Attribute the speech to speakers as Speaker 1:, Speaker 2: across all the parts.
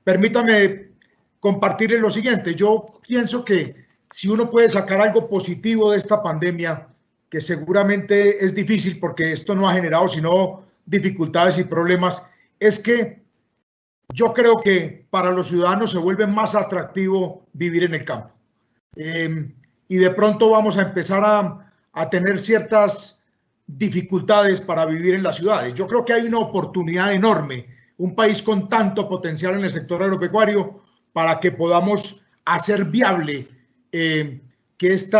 Speaker 1: permítame compartirles lo siguiente. Yo pienso que si uno puede sacar algo positivo de esta pandemia, que seguramente es difícil porque esto no ha generado sino dificultades y problemas, es que yo creo que para los ciudadanos se vuelve más atractivo vivir en el campo. Y de pronto vamos a empezar a tener ciertas dificultades para vivir en las ciudades. Yo creo que hay una oportunidad enorme, un país con tanto potencial en el sector agropecuario, para que podamos hacer viable que este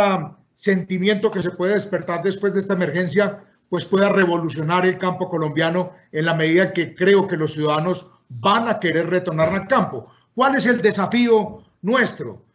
Speaker 1: sentimiento que se puede despertar después de esta emergencia pues pueda revolucionar el campo colombiano en la medida que creo que los ciudadanos van a querer retornar al campo. ¿Cuál es el desafío nuestro?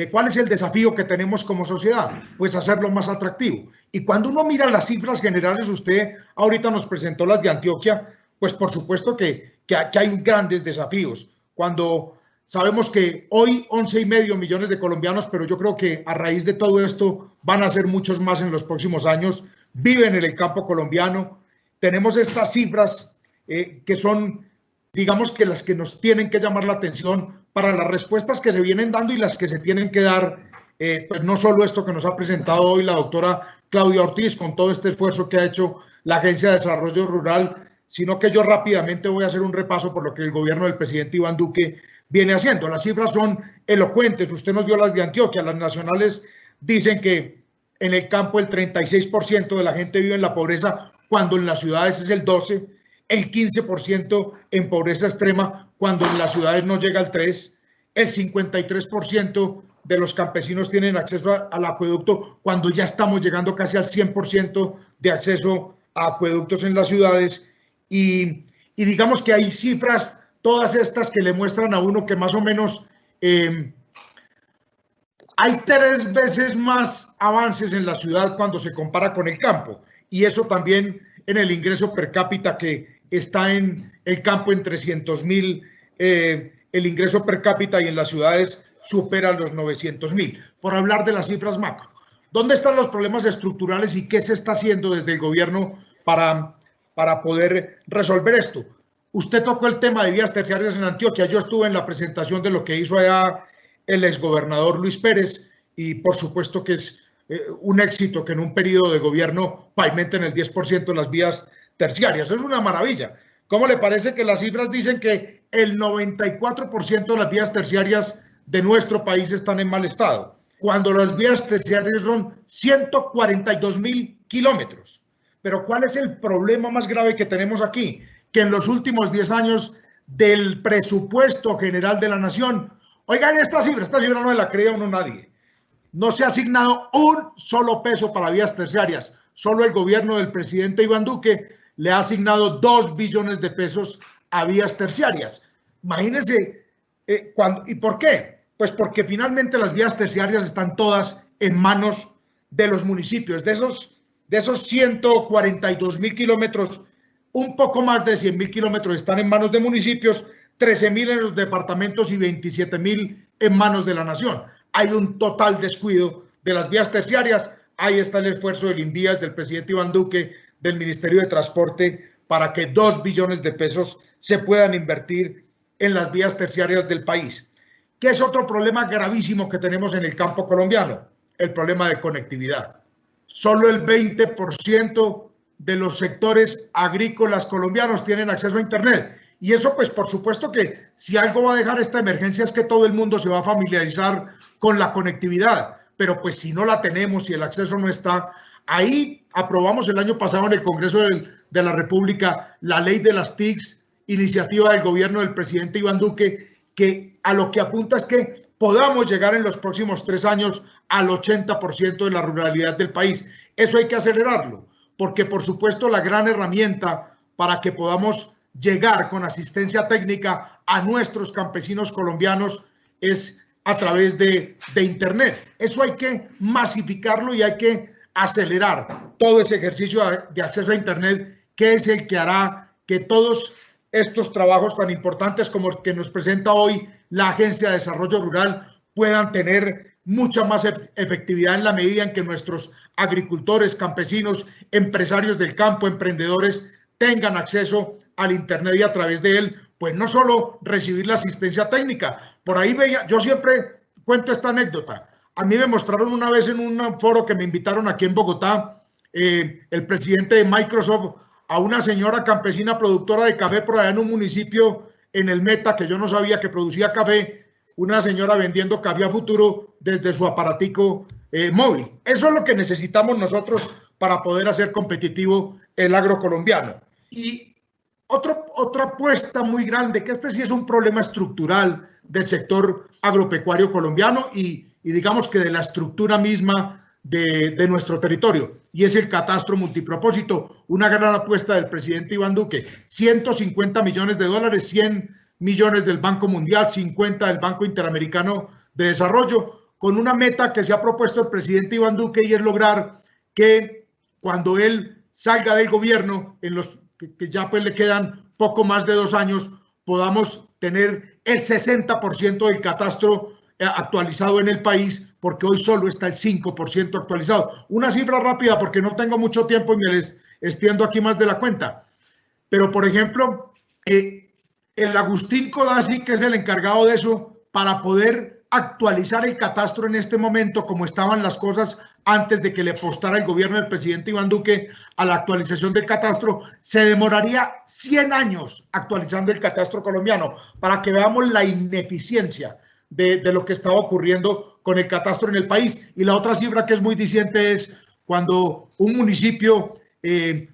Speaker 1: ¿Cuál es el desafío que tenemos como sociedad? Pues hacerlo más atractivo. Y cuando uno mira las cifras generales, usted ahorita nos presentó las de Antioquia, pues por supuesto que hay grandes desafíos. Cuando sabemos que hoy 11,5 millones de colombianos, pero yo creo que a raíz de todo esto van a ser muchos más en los próximos años, viven en el campo colombiano. Tenemos estas cifras que son, digamos, que las que nos tienen que llamar la atención para las respuestas que se vienen dando y las que se tienen que dar, pues no solo esto que nos ha presentado hoy la doctora Claudia Ortiz con todo este esfuerzo que ha hecho la Agencia de Desarrollo Rural, sino que yo rápidamente voy a hacer un repaso por lo que el gobierno del presidente Iván Duque viene haciendo. Las cifras son elocuentes. Usted nos dio las de Antioquia. Las nacionales dicen que en el campo el 36% de la gente vive en la pobreza, cuando en las ciudades es el 12%, el 15% en pobreza extrema, cuando en las ciudades no llega al 3%, el 53% de los campesinos tienen acceso al acueducto, cuando ya estamos llegando casi al 100% de acceso a acueductos en las ciudades. Y digamos que hay cifras, todas estas que le muestran a uno que más o menos hay 3 veces más avances en la ciudad cuando se compara con el campo. Y eso también en el ingreso per cápita, que está en el campo en 300.000, el ingreso per cápita, y en las ciudades supera los 900.000. Por hablar de las cifras macro. ¿Dónde están los problemas estructurales y qué se está haciendo desde el gobierno para poder resolver esto? Usted tocó el tema de vías terciarias en Antioquia. Yo estuve en la presentación de lo que hizo allá el exgobernador Luis Pérez, y por supuesto que es un éxito que en un periodo de gobierno pavimenten el 10% de las vías terciarias. Es una maravilla. ¿Cómo le parece que las cifras dicen que el 94% de las vías terciarias de nuestro país están en mal estado, cuando las vías terciarias son 142.000 kilómetros? Pero ¿cuál es el problema más grave que tenemos aquí? Que en los últimos 10 años del presupuesto general de la nación, oigan esta cifra no la creía uno nadie, no se ha asignado un solo peso para vías terciarias. Solo el gobierno del presidente Iván Duque le ha asignado 2 billones de pesos a vías terciarias. Imagínense, ¿y por qué? Pues porque finalmente las vías terciarias están todas en manos de los municipios. De esos 142.000 kilómetros, un poco más de 100.000 kilómetros están en manos de municipios, 13.000 en los departamentos y 27.000 en manos de la nación. Hay un total descuido de las vías terciarias. Ahí está el esfuerzo del INVIAS, del presidente Iván Duque, del Ministerio de Transporte, para que 2 billones de pesos se puedan invertir en las vías terciarias del país. ¿Qué es otro problema gravísimo que tenemos en el campo colombiano? El problema de conectividad. Solo el 20% de los sectores agrícolas colombianos tienen acceso a Internet. Y eso, pues, por supuesto que si algo va a dejar esta emergencia es que todo el mundo se va a familiarizar con la conectividad. Pero pues si no la tenemos, si el acceso no está, ahí aprobamos el año pasado en el Congreso de la República la ley de las TICs, iniciativa del gobierno del presidente Iván Duque, que a lo que apunta es que podamos llegar en los próximos 3 años al 80% de la ruralidad del país. Eso hay que acelerarlo, porque por supuesto la gran herramienta para que podamos llegar con asistencia técnica a nuestros campesinos colombianos es a través de Internet. Eso hay que masificarlo y hay que acelerar todo ese ejercicio de acceso a Internet, que es el que hará que todos estos trabajos tan importantes como el que nos presenta hoy la Agencia de Desarrollo Rural puedan tener mucha más efectividad en la medida en que nuestros agricultores, campesinos, empresarios del campo, emprendedores tengan acceso al Internet, y a través de él pues pues no solo recibir la asistencia técnica. Por ahí veía, yo siempre cuento esta anécdota. A mí me mostraron una vez en un foro que me invitaron aquí en Bogotá, el presidente de Microsoft, a una señora campesina productora de café por allá en un municipio en el Meta, que yo no sabía que producía café, una señora vendiendo café a futuro desde su aparatico móvil. Eso es lo que necesitamos nosotros para poder hacer competitivo el agro colombiano. Y otra apuesta muy grande, que este sí es un problema estructural del sector agropecuario colombiano y digamos que de la estructura misma de nuestro territorio, y es el catastro multipropósito, una gran apuesta del presidente Iván Duque, 150 millones de dólares, 100 millones del Banco Mundial, 50 del Banco Interamericano de Desarrollo, con una meta que se ha propuesto el presidente Iván Duque, y es lograr que cuando él salga del gobierno, en los que ya pues le quedan poco más de 2 años, podamos tener el 60% del catastro actualizado en el país, porque hoy solo está el 5% actualizado. Una cifra rápida, porque no tengo mucho tiempo y me les extiendo aquí más de la cuenta. Pero, por ejemplo, el Agustín Codazzi, que es el encargado de eso, para poder actualizar el catastro en este momento, como estaban las cosas antes de que le apostara el gobierno del presidente Iván Duque a la actualización del catastro, se demoraría 100 años actualizando el catastro colombiano, para que veamos la ineficiencia de lo que estaba ocurriendo con el catastro en el país. Y la otra cifra que es muy diciente es cuando un municipio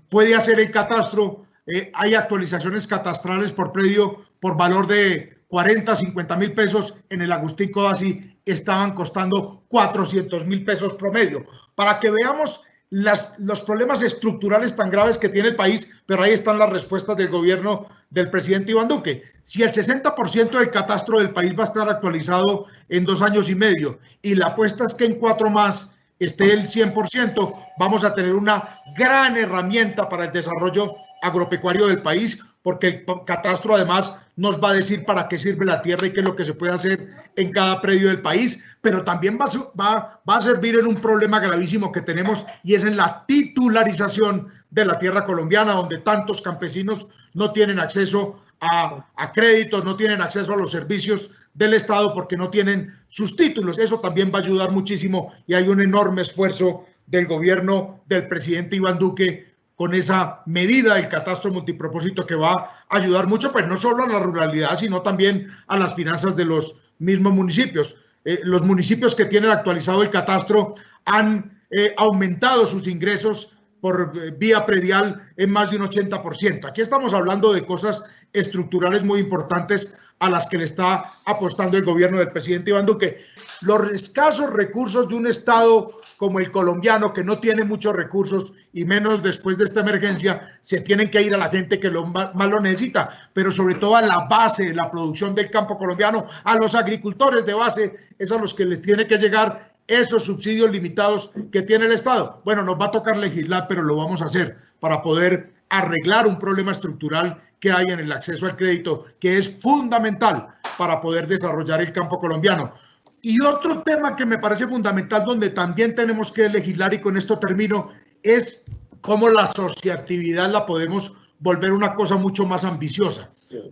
Speaker 1: puede hacer el catastro, hay actualizaciones catastrales por predio por valor de 40, 50 mil pesos. En el Agustín Codazzi estaban costando 400 mil pesos promedio, para que veamos los problemas estructurales tan graves que tiene el país. Pero ahí están las respuestas del gobierno del presidente Iván Duque. Si el 60% del catastro del país va a estar actualizado en 2 años y medio, y la apuesta es que en 4 más esté el 100%, vamos a tener una gran herramienta para el desarrollo agropecuario del país, porque el catastro además nos va a decir para qué sirve la tierra y qué es lo que se puede hacer en cada predio del país, pero también va a servir en un problema gravísimo que tenemos, y es en la titularización de la tierra colombiana, donde tantos campesinos no tienen acceso a créditos, no tienen acceso a los servicios del Estado porque no tienen sus títulos. Eso también va a ayudar muchísimo, y hay un enorme esfuerzo del gobierno del presidente Iván Duque con esa medida del catastro multipropósito, que va a ayudar mucho, pues no solo a la ruralidad, sino también a las finanzas de los mismos municipios. Los municipios que tienen actualizado el catastro han aumentado sus ingresos por vía predial en más de un 80%. Aquí estamos hablando de cosas estructurales muy importantes a las que le está apostando el gobierno del presidente Iván Duque. Los escasos recursos de un Estado como el colombiano, que no tiene muchos recursos, y menos después de esta emergencia, se tienen que ir a la gente que más lo necesita, pero sobre todo a la base de la producción del campo colombiano, a los agricultores de base, es a los que les tiene que llegar esos subsidios limitados que tiene el Estado. Bueno, nos va a tocar legislar, pero lo vamos a hacer para poder arreglar un problema estructural que hay en el acceso al crédito, que es fundamental para poder desarrollar el campo colombiano. Y otro tema que me parece fundamental, donde también tenemos que legislar, y con esto termino, es cómo la asociatividad la podemos volver una cosa mucho más ambiciosa.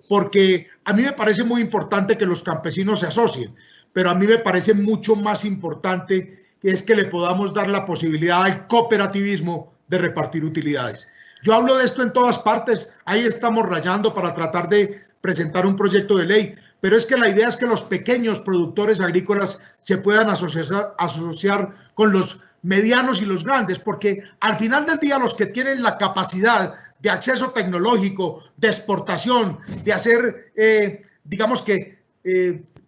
Speaker 1: Porque a mí me parece muy importante que los campesinos se asocien, pero a mí me parece mucho más importante que es que le podamos dar la posibilidad al cooperativismo de repartir utilidades. Yo hablo de esto en todas partes, ahí estamos rayando para tratar de presentar un proyecto de ley, pero es que la idea es que los pequeños productores agrícolas se puedan asociar con los medianos y los grandes, porque al final del día los que tienen la capacidad de acceso tecnológico, de exportación, de hacer, digamos que,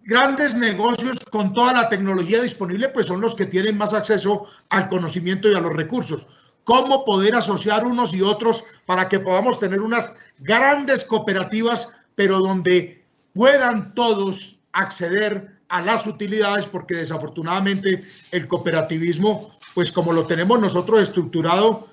Speaker 1: grandes negocios con toda la tecnología disponible, pues son los que tienen más acceso al conocimiento y a los recursos. ¿Cómo poder asociar unos y otros para que podamos tener unas grandes cooperativas, pero donde puedan todos acceder a las utilidades? Porque desafortunadamente el cooperativismo, pues como lo tenemos nosotros estructurado,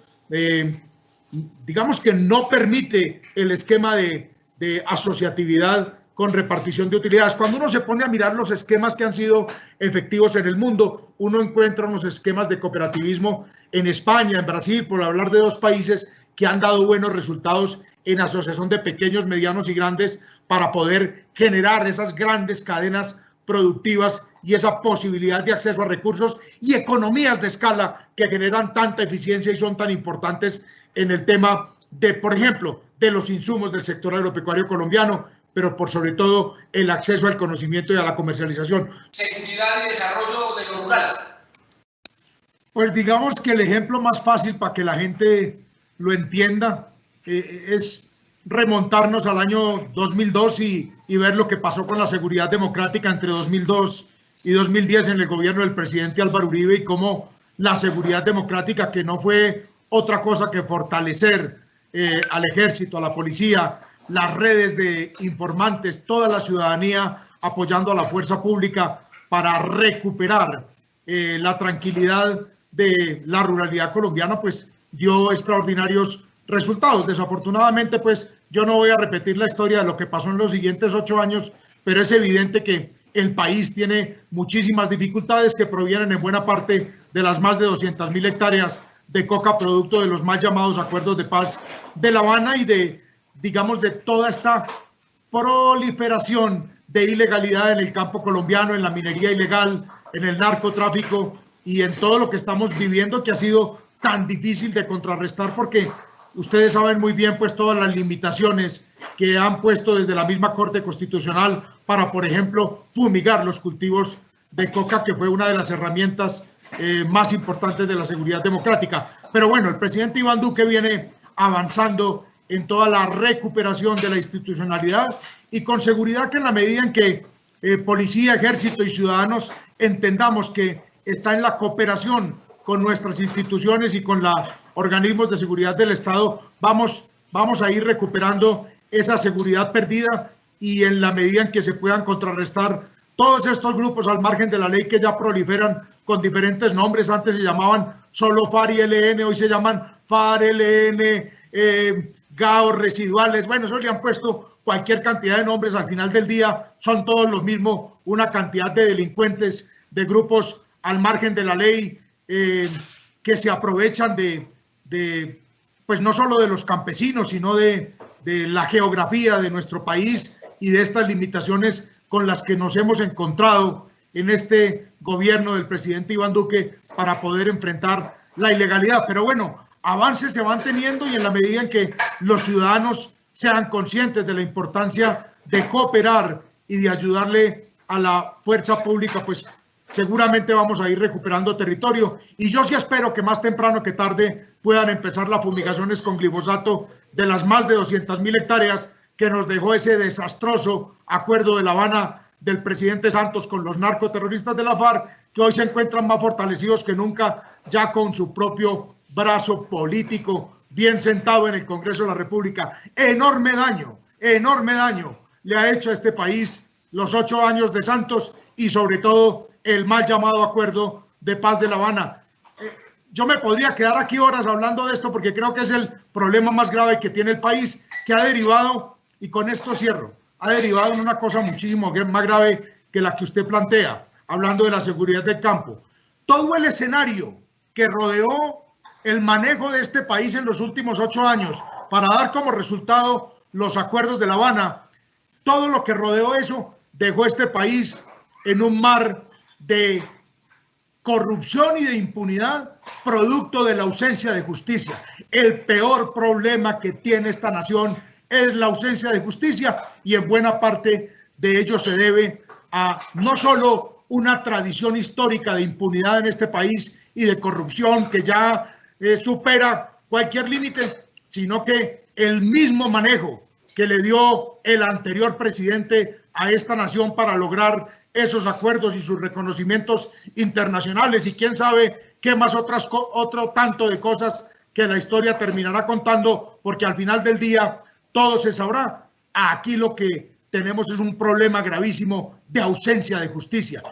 Speaker 1: digamos que no permite el esquema de asociatividad con repartición de utilidades. Cuando uno se pone a mirar los esquemas que han sido efectivos en el mundo, uno encuentra unos esquemas de cooperativismo en España, en Brasil, por hablar de 2 países que han dado buenos resultados en asociación de pequeños, medianos y grandes para poder generar esas grandes cadenas productivas y esa posibilidad de acceso a recursos y economías de escala que generan tanta eficiencia y son tan importantes en el tema de, por ejemplo, de los insumos del sector agropecuario colombiano, pero por sobre todo el acceso al conocimiento y a la comercialización.
Speaker 2: Seguridad y desarrollo de lo rural.
Speaker 1: Pues digamos que el ejemplo más fácil para que la gente lo entienda es remontarnos al año 2002 y ver lo que pasó con la seguridad democrática entre 2002 y 2010 en el gobierno del presidente Álvaro Uribe y cómo la seguridad democrática, que no fue otra cosa que fortalecer al ejército, a la policía, las redes de informantes, toda la ciudadanía apoyando a la fuerza pública para recuperar la tranquilidad de la ruralidad colombiana, pues dio extraordinarios resultados. Desafortunadamente, pues yo no voy a repetir la historia de lo que pasó en los siguientes 8 años, pero es evidente que el país tiene muchísimas dificultades que provienen en buena parte de las más de 200.000 hectáreas de coca, producto de los mal llamados acuerdos de paz de La Habana y de, digamos, de toda esta proliferación de ilegalidad en el campo colombiano, en la minería ilegal, en el narcotráfico y en todo lo que estamos viviendo, que ha sido tan difícil de contrarrestar porque ustedes saben muy bien pues todas las limitaciones que han puesto desde la misma Corte Constitucional para, por ejemplo, fumigar los cultivos de coca, que fue una de las herramientas más importantes de la seguridad democrática. Pero bueno, el presidente Iván Duque viene avanzando en toda la recuperación de la institucionalidad y con seguridad que en la medida en que policía, ejército y ciudadanos entendamos que está en la cooperación con nuestras instituciones y con los organismos de seguridad del Estado, vamos a ir recuperando esa seguridad perdida y en la medida en que se puedan contrarrestar todos estos grupos al margen de la ley que ya proliferan con diferentes nombres. Antes se llamaban solo FARC y ELN, hoy se llaman FARC, ELN, GAO, residuales. Bueno, eso le han puesto cualquier cantidad de nombres. Al final del día son todos los mismos, una cantidad de delincuentes, de grupos al margen de la ley, que se aprovechan pues no solo de los campesinos, sino de la geografía de nuestro país y de estas limitaciones con las que nos hemos encontrado en este gobierno del presidente Iván Duque para poder enfrentar la ilegalidad. Pero bueno, avances se van teniendo y en la medida en que los ciudadanos sean conscientes de la importancia de cooperar y de ayudarle a la fuerza pública, pues seguramente vamos a ir recuperando territorio. Y yo sí espero que más temprano que tarde puedan empezar las fumigaciones con glifosato de las más de 200.000 hectáreas que nos dejó ese desastroso acuerdo de La Habana del presidente Santos con los narcoterroristas de la FARC, que hoy se encuentran más fortalecidos que nunca, ya con su propio brazo político bien sentado en el Congreso de la República. Enorme daño le ha hecho a este país los 8 años de Santos y sobre todo el mal llamado acuerdo de paz de La Habana. Yo me podría quedar aquí horas hablando de esto porque creo que es el problema más grave que tiene el país, que ha derivado, y con esto cierro, ha derivado en una cosa muchísimo más grave que la que usted plantea, hablando de la seguridad del campo. Todo el escenario que rodeó el manejo de este país en los últimos 8 años para dar como resultado los acuerdos de La Habana, todo lo que rodeó eso dejó este país en un mar de corrupción y de impunidad, producto de la ausencia de justicia. El peor problema que tiene esta nación es la ausencia de justicia y en buena parte de ello se debe a no solo una tradición histórica de impunidad en este país y de corrupción que ya supera cualquier límite, sino que el mismo manejo que le dio el anterior presidente a esta nación para lograr esos acuerdos y sus reconocimientos internacionales y quién sabe qué más otro tanto de cosas que la historia terminará contando, porque al final del día todo se sabrá. Aquí lo que tenemos es un problema gravísimo de ausencia de justicia.